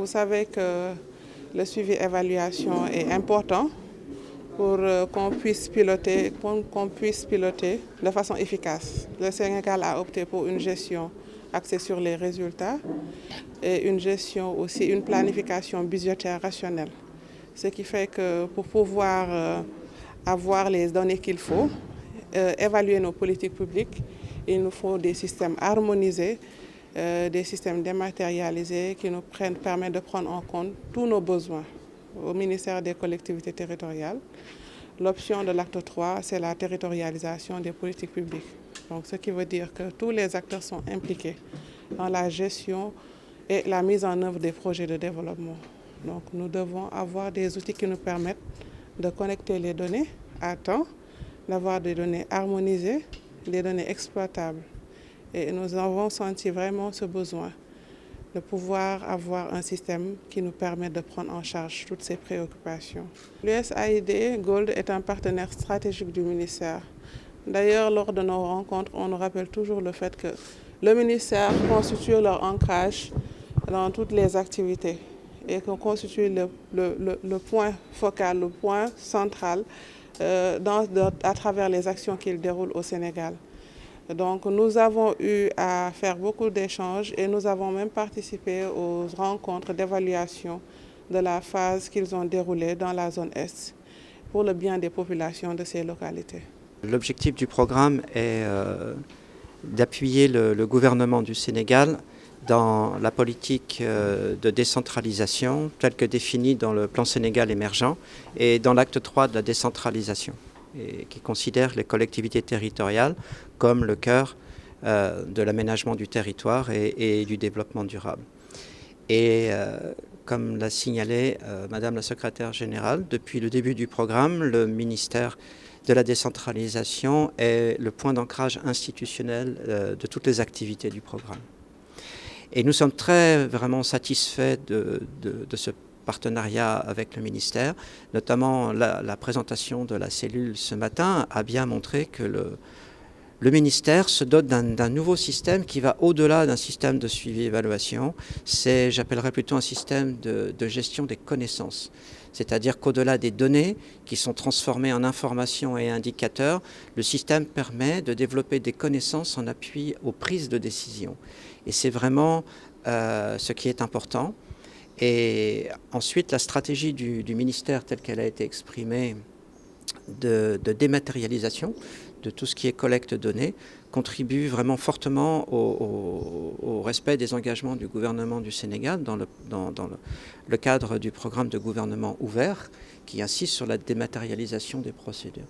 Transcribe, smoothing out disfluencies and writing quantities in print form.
Vous savez que le suivi-évaluation est important pour qu'on puisse piloter de façon efficace. Le Sénégal a opté pour une gestion axée sur les résultats et une gestion aussi, une planification budgétaire rationnelle. Ce qui fait que pour pouvoir avoir les données qu'il faut, évaluer nos politiques publiques, il nous faut des systèmes harmonisés, des systèmes dématérialisés qui nous permettent de prendre en compte tous nos besoins. Au ministère des collectivités territoriales, l'option de l'acte 3, c'est la territorialisation des politiques publiques. Donc, ce qui veut dire que tous les acteurs sont impliqués dans la gestion et la mise en œuvre des projets de développement. Donc, nous devons avoir des outils qui nous permettent de connecter les données à temps, d'avoir des données harmonisées, des données exploitables. Et nous avons senti vraiment ce besoin de pouvoir avoir un système qui nous permet de prendre en charge toutes ces préoccupations. L'USAID Gold est un partenaire stratégique du ministère. D'ailleurs, lors de nos rencontres, on nous rappelle toujours le fait que le ministère constitue leur ancrage dans toutes les activités et qu'on constitue le point focal, le point central à travers les actions qu'ils déroulent au Sénégal. Donc nous avons eu à faire beaucoup d'échanges et nous avons même participé aux rencontres d'évaluation de la phase qu'ils ont déroulée dans la zone Est pour le bien des populations de ces localités. L'objectif du programme est d'appuyer le gouvernement du Sénégal dans la politique de décentralisation telle que définie dans le plan Sénégal émergent et dans l'acte 3 de la décentralisation, et qui considère les collectivités territoriales comme le cœur de l'aménagement du territoire et du développement durable. Et comme l'a signalé Madame la secrétaire générale, depuis le début du programme, le ministère de la décentralisation est le point d'ancrage institutionnel de toutes les activités du programme. Et nous sommes vraiment satisfaits de ce partenariat avec le ministère, notamment la présentation de la cellule ce matin a bien montré que le ministère se dote d'un nouveau système qui va au-delà d'un système de suivi-évaluation. C'est, j'appellerais plutôt un système de gestion des connaissances. C'est-à-dire qu'au-delà des données qui sont transformées en informations et indicateurs, le système permet de développer des connaissances en appui aux prises de décision. Et c'est vraiment ce qui est important. Et ensuite, la stratégie du ministère telle qu'elle a été exprimée de dématérialisation de tout ce qui est collecte de données contribue vraiment fortement au respect des engagements du gouvernement du Sénégal dans le cadre du programme de gouvernement ouvert qui insiste sur la dématérialisation des procédures.